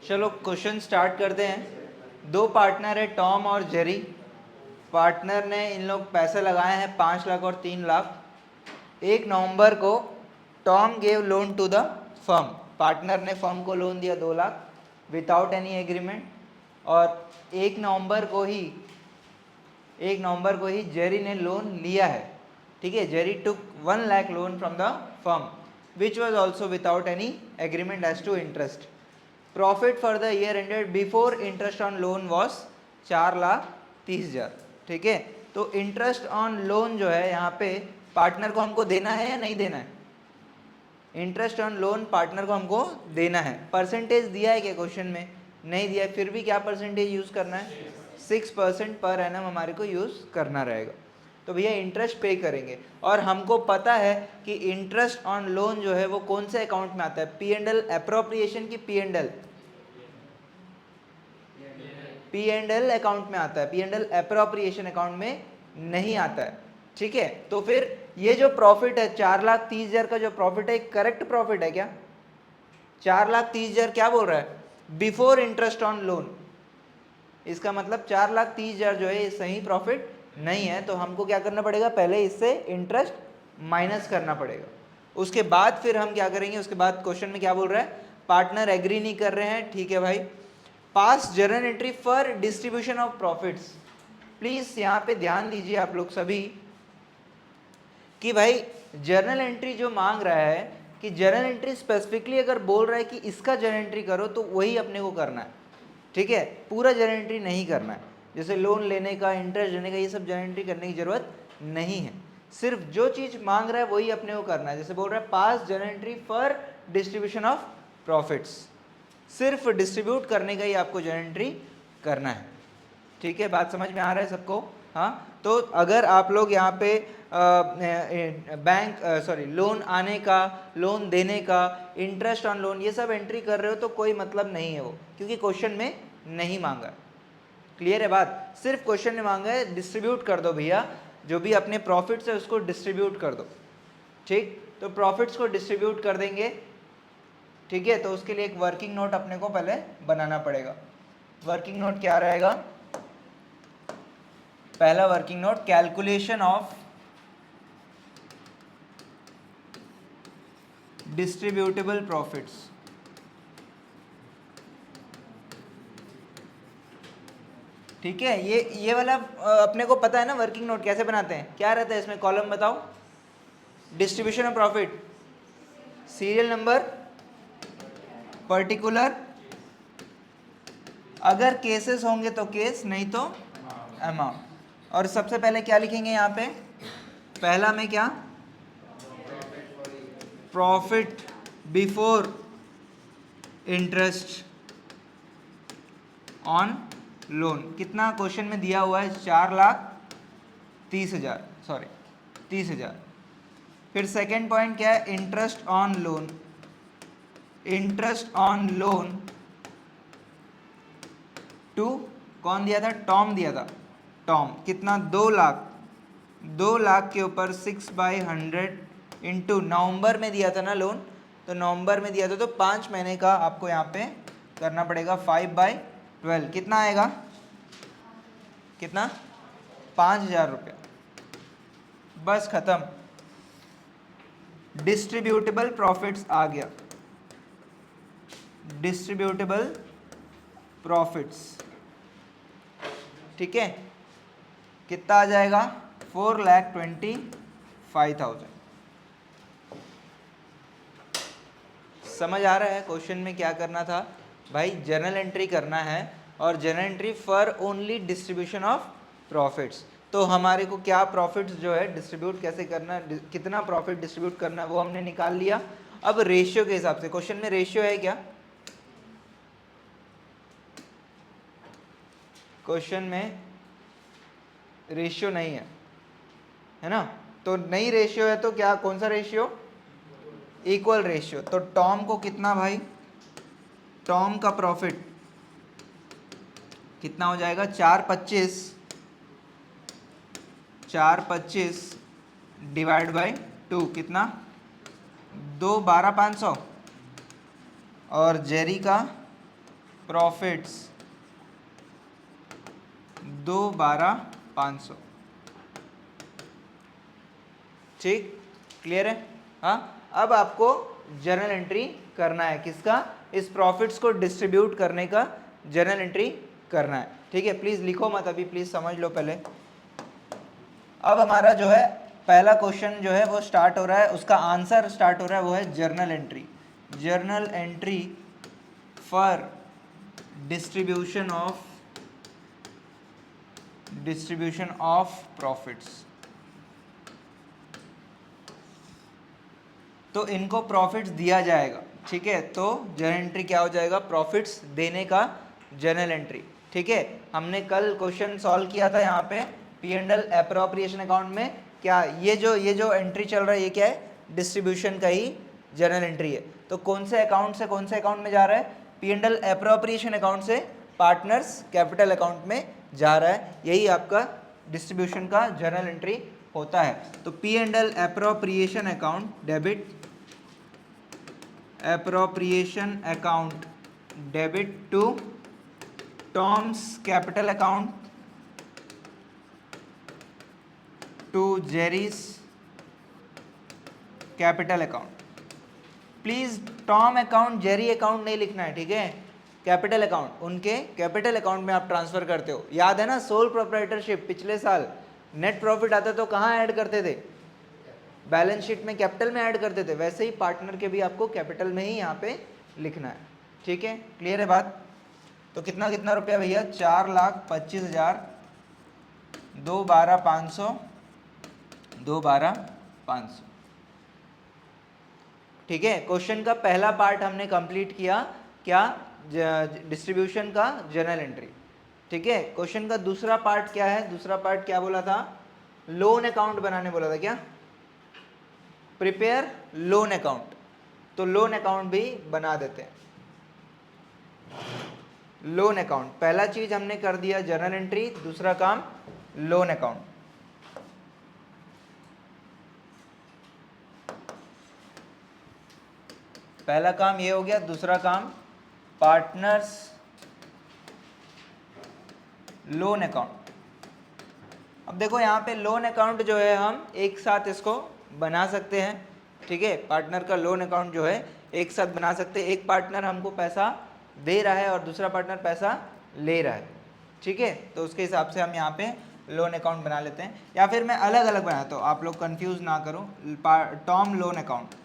चलो question start करते हैं। दो पार्टनर है टॉम और जेरी। पार्टनर ने इन लोग पैसे लगाए हैं 5 लाख और 3 लाख। 1 नवंबर को Tom gave loan to the firm. Partner ने फर्म को लोन दिया 2 लाख विदाउट एनी एग्रीमेंट। और 1 नवंबर को ही जेरी ने लोन लिया है। ठीक है, Jerry took 1 lakh loan from the firm which was also without any agreement as to interest. Profit for the year ended before interest on loan was 4,30,000। ठीक है, तो इंटरेस्ट ऑन लोन जो है यहाँ पे पार्टनर को हमको देना है या नहीं देना है? इंटरेस्ट ऑन लोन पार्टनर को हमको देना है। परसेंटेज दिया है क्या क्वेश्चन में? नहीं दिया है, फिर भी क्या परसेंटेज यूज़ करना है? 6% पर एनम हमारे को यूज़ करना रहेगा। तो भैया इंटरेस्ट पे करेंगे और हमको पता है कि इंटरेस्ट ऑन लोन जो है वो कौन से अकाउंट में आता है? पी एंड एल अप्रोप्रिएशन की P and L? P and L account में आता है, P and L appropriation account में नहीं आता है। ठीक है, तो फिर ये जो प्रॉफिट है 4,30,000 का जो प्रॉफिट है करेक्ट प्रॉफिट है क्या? 4,30,000 क्या बोल रहा है? Before interest on loan. इसका मतलब 4,30,000 जो है ये सही प्रॉफिट नहीं है, तो हमको क्या करना पड़ेगा? पहले इससे इंटरेस्ट माइनस करना पड़ेगा। उसके बाद फिर हम क्या करेंगे? उसके बाद क्वेश्चन में क्या बोल रहा है? पार्टनर एग्री नहीं कर रहे हैं। ठीक है भाई, पास journal entry for distribution of profits. Please यहाँ पे ध्यान दीजिए आप लोग सभी कि भाई जर्नल एंट्री जो मांग रहा है कि जर्नल एंट्री स्पेसिफिकली अगर बोल रहा है कि इसका जर्नल एंट्री करो तो वही अपने को करना है। ठीक है, पूरा जर्नल एंट्री नहीं करना है। जैसे लोन लेने का, इंटरेस्ट देने का, ये सब जर्नल एंट्री करने की जरूरत नहीं है। सिर्फ जो चीज़ मांग रहा है वही अपने को करना है। जैसे बोल रहा है पास journal entry for distribution of profits, सिर्फ डिस्ट्रीब्यूट करने का ही आपको जर्नल एंट्री करना है। ठीक है, बात समझ में आ रहा है सबको? हाँ, तो अगर आप लोग यहाँ पे लोन आने का, लोन देने का, इंटरेस्ट ऑन लोन, ये सब एंट्री कर रहे हो तो कोई मतलब नहीं है वो, क्योंकि क्वेश्चन में नहीं मांगा। क्लियर है बात? सिर्फ क्वेश्चन में मांगा है डिस्ट्रीब्यूट कर दो भैया, जो भी अपने प्रॉफिट्स है उसको डिस्ट्रीब्यूट कर दो। ठीक, तो प्रॉफिट्स को डिस्ट्रीब्यूट कर देंगे। ठीक है, तो उसके लिए एक वर्किंग नोट अपने को पहले बनाना पड़ेगा। वर्किंग नोट क्या रहेगा? पहला working note, calculation of distributable profits. ठीक है, ये वाला अपने को पता है ना वर्किंग नोट कैसे बनाते हैं? क्या रहता है इसमें? कॉलम बताओ। Distribution of profit, serial number, particular, अगर केसेस होंगे तो केस, नहीं तो अमाउंट। और सबसे पहले क्या लिखेंगे यहाँ पे? पहला में क्या? Profit before interest on loan. कितना क्वेश्चन में दिया हुआ है? 4,30,000, सॉरी 30,000। फिर सेकेंड पॉइंट क्या है? Interest on loan. Interest on loan two, कौन दिया था? टॉम दिया था। टॉम कितना? 2 लाख। 2 लाख के ऊपर 6/100 इंटू, नवंबर में दिया था ना लोन, तो नवंबर में दिया था तो 5 महीने का आपको यहाँ पे करना पड़ेगा। 5/12 कितना आएगा? कितना? 5,000 रुपये। बस खत्म, डिस्ट्रीब्यूटेबल प्रॉफिट्स आ गया। डिस्ट्रीब्यूटेबल प्रॉफिट्स, ठीक है, कितना आ जाएगा? 4,25,000। समझ आ रहा है क्वेश्चन में क्या करना था? भाई जर्नल एंट्री करना है, और journal entry for only distribution of profits. तो हमारे को क्या प्रॉफिट्स जो है डिस्ट्रीब्यूट कैसे करना है, कितना प्रॉफिट डिस्ट्रीब्यूट करना है वो हमने निकाल लिया। अब रेशियो के हिसाब से, क्वेश्चन में रेशियो है क्या? क्वेश्चन में रेशियो नहीं है ना? तो नहीं रेशियो है तो क्या, कौन सा रेशियो? Equal ratio. तो टॉम को कितना भाई? टॉम का प्रॉफिट कितना हो जाएगा? 425 डिवाइड बाई 2 कितना? 2 12,500। और जेरी का प्रॉफिट्स 2/12/500। ठीक, क्लियर है? हाँ, अब आपको जर्नल एंट्री करना है किसका? इस प्रॉफिट्स को डिस्ट्रीब्यूट करने का जर्नल एंट्री करना है। ठीक है, प्लीज लिखो मत अभी, प्लीज समझ लो पहले। अब हमारा जो है पहला क्वेश्चन जो है वो स्टार्ट हो रहा है, उसका आंसर स्टार्ट हो रहा है, वो है journal entry. Journal entry for distribution of profits. तो इनको प्रॉफिट्स दिया जाएगा, ठीक है, तो जर्नल एंट्री क्या हो जाएगा? प्रॉफिट्स देने का जर्नल एंट्री। ठीक है, हमने कल क्वेश्चन सॉल्व किया था यहाँ पे P&L अप्रोप्रिएशन अकाउंट में। क्या ये जो एंट्री चल रहा है ये क्या है? डिस्ट्रीब्यूशन का ही जर्नल एंट्री है। तो कौन से अकाउंट से कौन से अकाउंट में जा रहा है? P&L अप्रोप्रिएशन अकाउंट से पार्टनर्स कैपिटल अकाउंट में जा रहा है। यही आपका डिस्ट्रीब्यूशन का जर्नल एंट्री होता है। तो P&L appropriation account debit, appropriation account debit to Tom's capital account to Jerry's capital account। Please Tom account Jerry account नहीं लिखना है, ठीक है? कैपिटल अकाउंट, उनके कैपिटल अकाउंट में आप ट्रांसफर करते हो। याद है ना सोल प्रोप्राइटरशिप, पिछले साल नेट प्रॉफिट आता तो कहाँ ऐड करते थे? बैलेंस शीट में कैपिटल में ऐड करते थे। वैसे ही पार्टनर के भी आपको कैपिटल में ही यहाँ पे लिखना है। ठीक है, क्लियर है बात? तो कितना कितना रुपया भैया? 4,25,000, 2/12/500, 2/12/500। ठीक है, क्वेश्चन का पहला पार्ट हमने कंप्लीट किया, क्या? डिस्ट्रीब्यूशन का जर्नल एंट्री। ठीक है, क्वेश्चन का दूसरा पार्ट क्या है? दूसरा पार्ट क्या बोला था? लोन अकाउंट बनाने बोला था क्या? Prepare loan account. तो लोन अकाउंट भी बना देते हैं। लोन अकाउंट पहला चीज हमने कर दिया जर्नल एंट्री, दूसरा काम लोन अकाउंट। पहला काम ये हो गया, दूसरा काम पार्टनर्स लोन अकाउंट। अब देखो यहाँ पे लोन अकाउंट जो है हम एक साथ इसको बना सकते हैं। ठीक है, पार्टनर का लोन अकाउंट जो है एक साथ बना सकते हैं। एक पार्टनर हमको पैसा दे रहा है और दूसरा पार्टनर पैसा ले रहा है। ठीक है, तो उसके हिसाब से हम यहाँ पे लोन अकाउंट बना लेते हैं, या फिर मैं अलग अलग बनाता हूँ, आप लोग कंफ्यूज ना करो। टॉम लोन अकाउंट,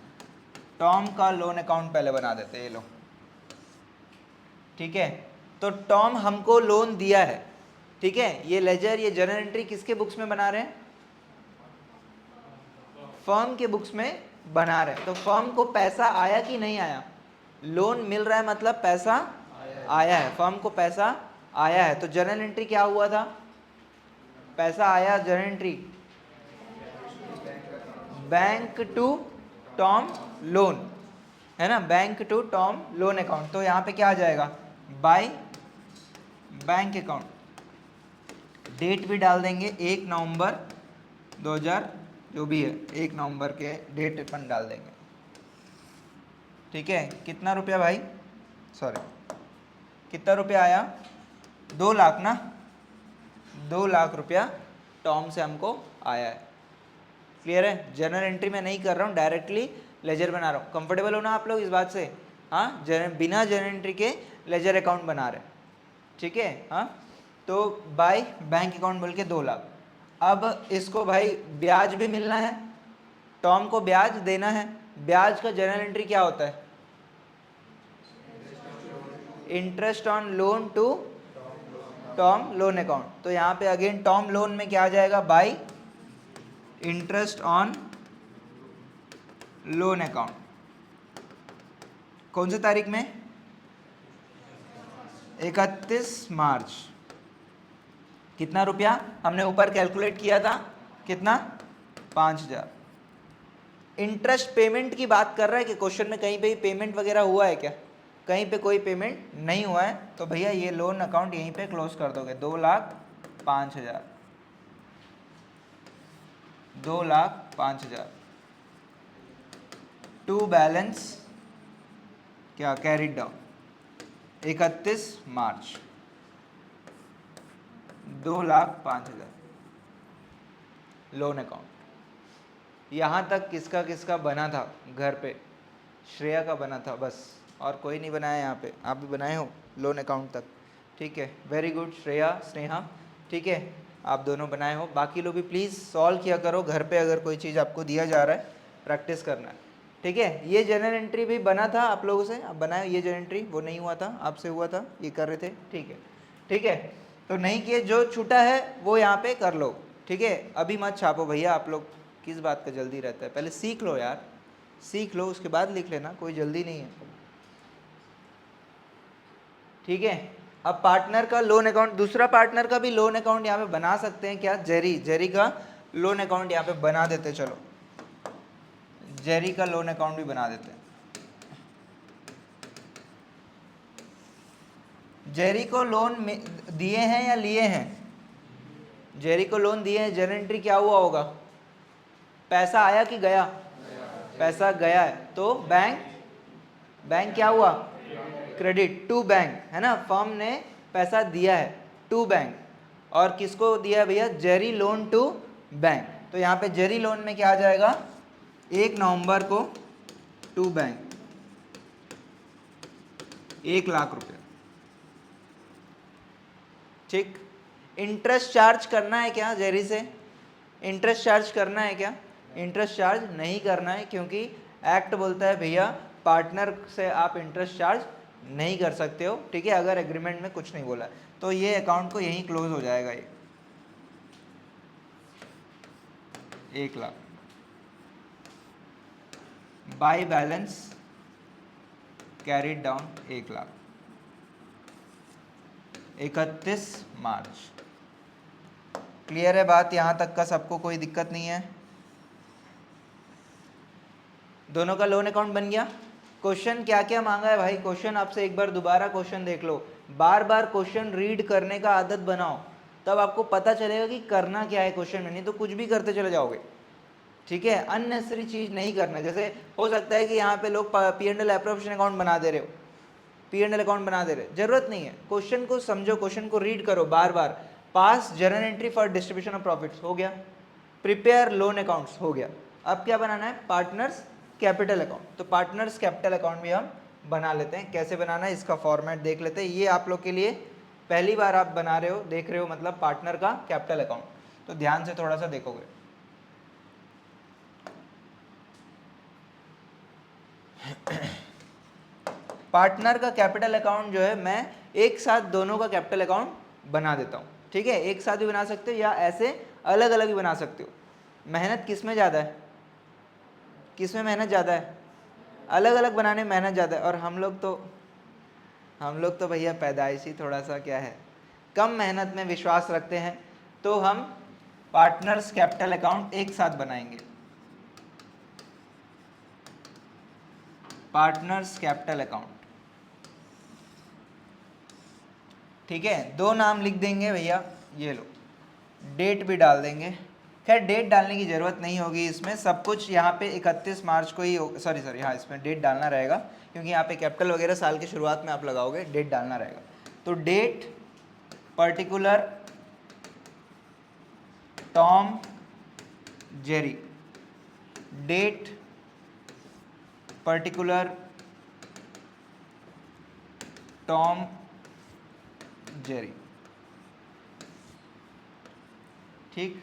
टॉम का लोन अकाउंट पहले बना देते हैं, ये लो। ठीक है, तो टॉम हमको लोन दिया है। ठीक है, ये लेजर, ये जर्नल एंट्री किसके बुक्स में बना रहे हैं? फर्म के बुक्स में बना रहे हैं। तो फर्म को पैसा आया कि नहीं आया? लोन मिल रहा है मतलब पैसा आया है, फर्म को पैसा आया है। तो जर्नल एंट्री क्या हुआ था? पैसा आया, journal entry bank to Tom loan, है ना? Bank to Tom loan account. तो यहाँ पे क्या आ जाएगा? By bank account. डेट भी डाल देंगे 1 नवंबर 2000, जो भी है 1 नवंबर के डेट अपन डाल देंगे। ठीक है, कितना रुपया भाई? सॉरी, कितना रुपया आया? 2 लाख ना? 2 लाख रुपया टॉम से हमको आया है। क्लियर है? जर्नल एंट्री में नहीं कर रहा हूँ, डायरेक्टली लेजर बना रहा हूँ। कंफर्टेबल हो ना आप लोग इस बात से? हाँ, बिना जर्नल एंट्री के लेजर अकाउंट बना रहे हैं। ठीक है, हाँ। तो बाय बैंक अकाउंट बोल के 2 लाख। अब इसको भाई ब्याज भी मिलना है, टॉम को ब्याज देना है। ब्याज का जर्नल एंट्री क्या होता है? Interest on loan to Tom loan account. तो यहाँ पे अगेन टॉम लोन में क्या आ जाएगा? Bye interest on loan account. कौन सी तारीख में? 31 मार्च। कितना रुपया हमने ऊपर कैलकुलेट किया था? कितना? 5,000। इंटरेस्ट पेमेंट की बात कर रहा है कि क्वेश्चन में कहीं पे पेमेंट वगैरह हुआ है क्या? कहीं पे कोई पेमेंट नहीं हुआ है, तो भैया ये लोन अकाउंट यहीं पे क्लोज कर दोगे। 2,05,000, 2,05,000 टू बैलेंस क्या? कैरिड डाउन 31 मार्च 2,05,000 लोन अकाउंट। यहाँ तक किसका किसका बना था घर पे? श्रेया का बना था बस, और कोई नहीं बनाया यहाँ पे। आप भी बनाए हो लोन अकाउंट तक, ठीक है, वेरी गुड श्रेया, स्नेहा, ठीक है, आप दोनों बनाए हो। बाकी लोग भी प्लीज़ सॉल्व किया करो घर पे, अगर कोई चीज़ आपको दिया जा रहा है प्रैक्टिस करना है, ठीक है। ये जनरल एंट्री भी बना था आप लोगों से, आप बनाए ये जनरल एंट्री, वो नहीं हुआ था, आपसे हुआ था, ये कर रहे थे, ठीक है, ठीक है। तो नहीं किए, जो छूटा है वो यहाँ पे कर लो, ठीक है। अभी मत छापो भैया, आप लोग किस बात का जल्दी रहता है, पहले सीख लो यार, सीख लो उसके बाद लिख लेना, कोई जल्दी नहीं है, ठीक है। अब पार्टनर का लोन अकाउंट, दूसरा पार्टनर का भी लोन अकाउंट यहाँ पे बना सकते हैं क्या? जेरी का लोन अकाउंट यहाँ पे बना देते, चलो जेरी का लोन अकाउंट भी बना देते हैं। जेरी को लोन दिए हैं या लिए हैं? जेरी को लोन दिए हैं, जनरल एंट्री क्या हुआ होगा? पैसा आया कि गया? पैसा गया है, तो बैंक क्या हुआ? क्रेडिट टू बैंक, है ना, फर्म ने पैसा दिया है टू बैंक, और किसको दिया है भैया? Jerry loan to bank. तो यहाँ पे जेरी लोन में क्या आ जाएगा? 1 नवंबर को टू बैंक 1,00,000 रुपये, ठीक। इंटरेस्ट चार्ज करना है क्या जेरी से? इंटरेस्ट चार्ज करना है क्या? इंटरेस्ट चार्ज नहीं करना है, क्योंकि एक्ट बोलता है भैया पार्टनर से आप इंटरेस्ट चार्ज नहीं कर सकते हो, ठीक है, अगर एग्रीमेंट में कुछ नहीं बोला है। तो ये अकाउंट को यहीं क्लोज हो जाएगा, ये 1,00,000 by balance carried down 1,00,000 31 March. Clear है बात यहाँ तक का? सबको कोई दिक्कत नहीं है? दोनों का लोन अकाउंट बन गया। क्वेश्चन क्या क्या मांगा है भाई? क्वेश्चन आपसे एक बार दोबारा क्वेश्चन देख लो, बार बार क्वेश्चन रीड करने का आदत बनाओ, तब आपको पता चलेगा कि करना क्या है क्वेश्चन में, नहीं तो कुछ भी करते चले जाओगे, ठीक है। अननेसेसरी चीज़ नहीं करना। जैसे हो सकता है कि यहाँ पे लोग P&L एप्रोप्रिएशन अकाउंट बना दे रहे हो, P&L अकाउंट बना दे रहे, जरूरत नहीं है। क्वेश्चन को समझो, क्वेश्चन को रीड करो बार बार। Pass journal entry for distribution of profits हो गया, प्रिपेयर लोन अकाउंट्स हो गया। अब क्या बनाना है? Partners capital account. तो पार्टनर्स कैपिटल अकाउंट भी हम बना लेते हैं। कैसे बनाना है इसका फॉर्मेट देख लेते हैं। ये आप लोग के लिए पहली बार आप बना रहे हो, देख रहे हो, मतलब पार्टनर का कैपिटल अकाउंट, तो ध्यान से थोड़ा सा देखोगे। पार्टनर का कैपिटल अकाउंट जो है, मैं एक साथ दोनों का कैपिटल अकाउंट बना देता हूँ, ठीक है। एक साथ भी बना सकते हो या ऐसे अलग अलग भी बना सकते हो। मेहनत किस में ज़्यादा है? किस में मेहनत ज़्यादा है? अलग अलग बनाने में मेहनत ज़्यादा है। और हम लोग तो भैया पैदाइशी थोड़ा सा क्या है, कम मेहनत में विश्वास रखते हैं, तो हम पार्टनर्स कैपिटल अकाउंट एक साथ बनाएंगे। पार्टनर्स कैपिटल अकाउंट, ठीक है। 2 नाम लिख देंगे भैया, ये लो, डेट भी डाल देंगे। खैर डेट डालने की ज़रूरत नहीं होगी इसमें, सब कुछ यहाँ पे 31 मार्च को ही, सॉरी हाँ, इसमें डेट डालना रहेगा, क्योंकि यहाँ पे कैपिटल वगैरह साल की शुरुआत में आप लगाओगे, डेट डालना रहेगा। तो date particular Tom Jerry, date particular Tom Jerry, ठीक,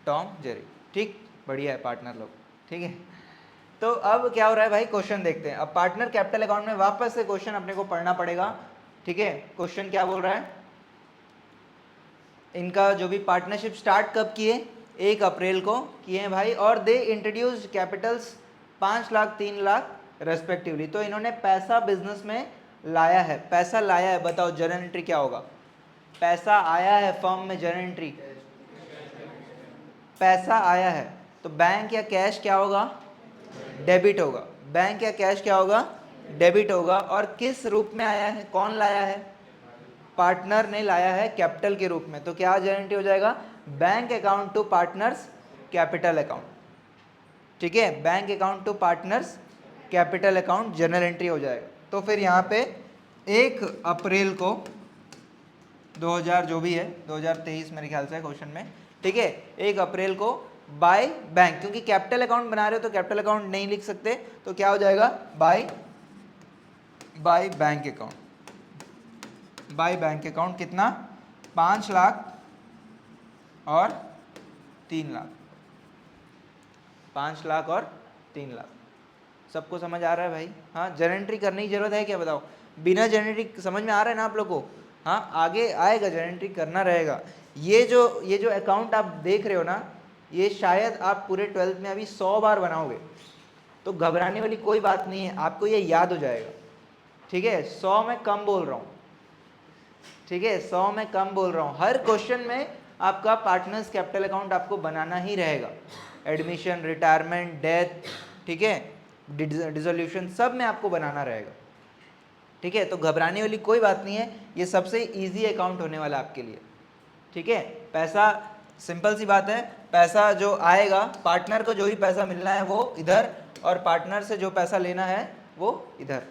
टॉम जेरी, ठीक, बढ़िया है पार्टनर लोग, ठीक है। तो अब क्या हो रहा है भाई, क्वेश्चन देखते हैं। अब पार्टनर कैपिटल अकाउंट में वापस से क्वेश्चन अपने को पढ़ना पड़ेगा, ठीक है। क्वेश्चन क्या बोल रहा है? इनका जो भी पार्टनरशिप स्टार्ट कब किए? 1 अप्रैल को किए हैं भाई, और they introduced Capitals 5 lakh 3 lakh respectively. तो इन्होंने पैसा बिजनेस में लाया है, पैसा लाया है। बताओ जर्नल एंट्री क्या होगा? पैसा आया है फर्म में, जर्नल एंट्री पैसा आया है, तो बैंक या कैश क्या होगा? डेबिट होगा। बैंक या कैश क्या होगा? डेबिट होगा। और किस रूप में आया है? कौन लाया है? पार्टनर ने लाया है कैपिटल के रूप में। तो क्या जर्नल एंट्री हो जाएगा? Bank account to partners capital account, ठीक है। Bank account to partners capital account journal entry हो जाएगा। तो फिर यहाँ पे 1 अप्रैल को 2000 जो भी है 2023 मेरे ख्याल से क्वेश्चन में, ठीक है, 1 अप्रैल को बाय बैंक, क्योंकि कैपिटल अकाउंट बना रहे हो तो कैपिटल अकाउंट नहीं लिख सकते, तो क्या हो जाएगा by bank account. By bank account कितना 5 लाख और 3 लाख, 5 लाख और 3 लाख। सबको समझ आ रहा है भाई? हाँ, जर्नल एंट्री करने की जरूरत है क्या बताओ? बिना जर्नल एंट्री समझ में आ रहा है ना आप लोग को? हाँ, आगे आएगा, जर्नल एंट्री करना रहेगा। ये जो अकाउंट आप देख रहे हो ना, ये शायद आप पूरे 12th में अभी 100 बार बनाओगे, तो घबराने वाली कोई बात नहीं है, आपको ये याद हो जाएगा, ठीक है। 100 में कम बोल रहा हूँ, ठीक है, 100 में कम बोल रहा हूँ। हर क्वेश्चन में आपका पार्टनर्स कैपिटल अकाउंट आपको बनाना ही रहेगा, एडमिशन, रिटायरमेंट, डेथ, ठीक है, डिसोल्यूशन, सब में आपको बनाना रहेगा, ठीक है। तो घबराने वाली कोई बात नहीं है, ये सबसे इजी अकाउंट होने वाला आपके लिए, ठीक है। पैसा सिंपल सी बात है, पैसा जो आएगा पार्टनर को, जो भी पैसा मिलना है वो इधर, और पार्टनर से जो पैसा लेना है वो इधर,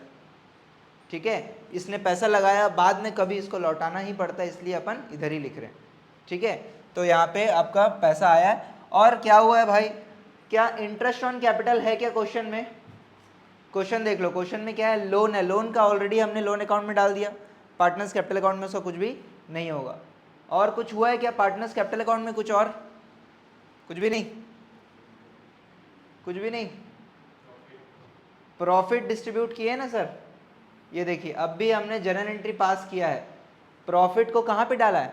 ठीक है। इसने पैसा लगाया, बाद में कभी इसको लौटाना ही पड़ता है, इसलिए अपन इधर ही लिख रहे हैं, ठीक है। तो यहाँ पे आपका पैसा आया है, और क्या हुआ है भाई, क्या इंटरेस्ट ऑन कैपिटल है क्या क्वेश्चन में? क्वेश्चन देख लो, क्वेश्चन में क्या है, लोन है, लोन का ऑलरेडी हमने लोन अकाउंट में डाल दिया, पार्टनर्स कैपिटल अकाउंट में उसका कुछ भी नहीं होगा। और कुछ हुआ है क्या पार्टनर्स कैपिटल अकाउंट में? कुछ और कुछ भी नहीं, कुछ भी नहीं। प्रॉफिट डिस्ट्रीब्यूट किए ना सर, ये देखिए अब भी हमने जर्नल एंट्री पास किया है, प्रॉफिट को कहाँ पे डाला है?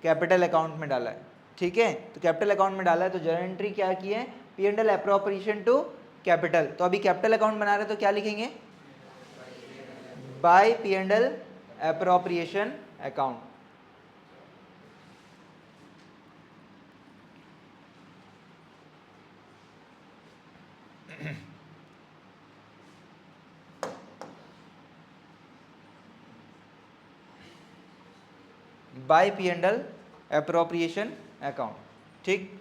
कैपिटल अकाउंट में डाला है, ठीक है। तो कैपिटल अकाउंट में डाला है, तो जर्नल एंट्री क्या की है? P&L appropriation to capital. तो अभी कैपिटल अकाउंट बना रहे तो क्या लिखेंगे? By P&L appropriation account. By P&L appropriation account, ठीक।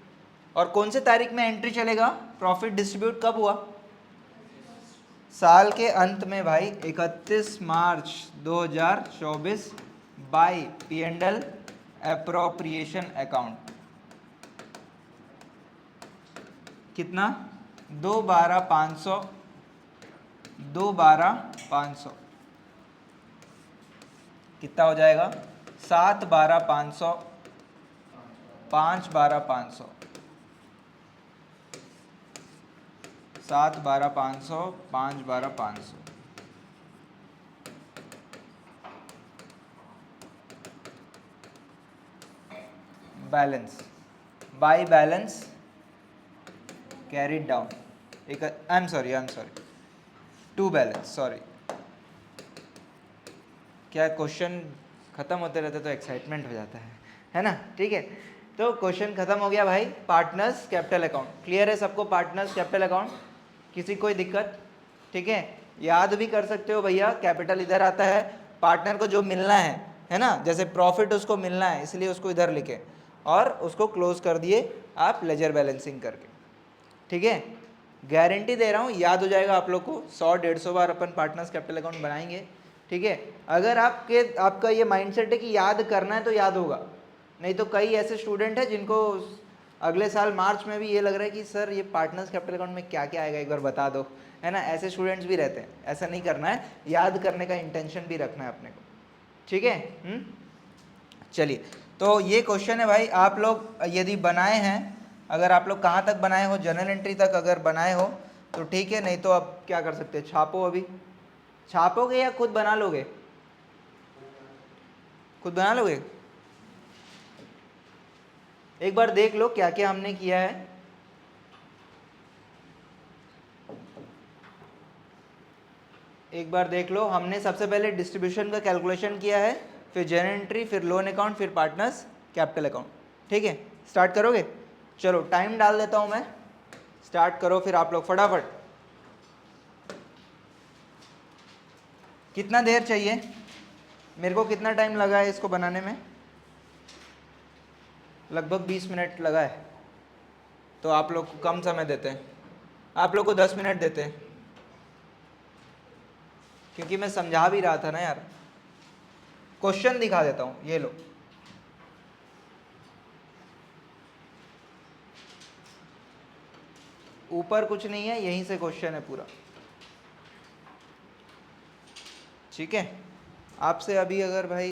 और कौन से तारीख में एंट्री चलेगा? प्रॉफिट डिस्ट्रीब्यूट कब हुआ? साल के अंत में भाई, 31 मार्च 2024 बाय P&L एप्रोप्रिएशन अकाउंट। कितना? 2/12/500, 2/12/500 कितना हो जाएगा? 7/12/500, 5/12/500, 7/12/500, 5/12/500। Balance, by balance carried down, एक I am sorry to balance, sorry. क्या क्वेश्चन खत्म होते रहते तो एक्साइटमेंट हो जाता है ना, ठीक है। तो क्वेश्चन खत्म हो गया भाई, पार्टनर्स कैपिटल अकाउंट क्लियर है सबको? पार्टनर्स कैपिटल अकाउंट, किसी कोई दिक्कत? ठीक है, याद भी कर सकते हो भैया, कैपिटल इधर आता है, पार्टनर को जो मिलना है ना, जैसे प्रॉफिट उसको मिलना है, इसलिए उसको इधर लिखे और उसको क्लोज कर दिए आप लेजर बैलेंसिंग करके, ठीक है। गारंटी दे रहा हूँ याद हो जाएगा आप लोग को, 100-150 बार अपन पार्टनर्स कैपिटल अकाउंट बनाएंगे, ठीक है। अगर आपका ये माइंडसेट है कि याद करना है तो याद होगा, नहीं तो कई ऐसे स्टूडेंट हैं जिनको अगले साल मार्च में भी ये लग रहा है कि सर ये पार्टनर्स कैपिटल अकाउंट में क्या क्या आएगा एक बार बता दो, है ना। ऐसे स्टूडेंट्स भी रहते हैं, ऐसा नहीं करना है, याद करने का इंटेंशन भी रखना है अपने को, ठीक है। चलिए, तो ये क्वेश्चन है भाई, आप लोग यदि बनाए हैं, अगर आप लोग कहाँ तक बनाए हो, जर्नल एंट्री तक अगर बनाए हो तो ठीक है, नहीं तो अब क्या कर सकते हैं, छापो, अभी छापोगे या खुद बना लोगे? खुद बना लोगे? एक बार देख लो क्या क्या हमने किया है। एक बार देख लो, हमने सबसे पहले डिस्ट्रीब्यूशन का कैलकुलेशन किया है, फिर जर्नल एंट्री, फिर लोन अकाउंट, फिर पार्टनर्स कैपिटल अकाउंट, ठीक है। स्टार्ट करोगे? चलो टाइम डाल देता हूं मैं, स्टार्ट करो फिर आप लोग फटाफट। कितना देर चाहिए मेरे को, कितना टाइम लगा है इसको बनाने में? लगभग 20 मिनट लगा है, तो आप लोग को कम समय देते हैं, आप लोग को 10 मिनट देते हैं। क्योंकि मैं समझा भी रहा था ना यार। क्वेश्चन दिखा देता हूँ, ये लो। ऊपर कुछ नहीं है, यहीं से क्वेश्चन है पूरा। ठीक है, आपसे अभी अगर भाई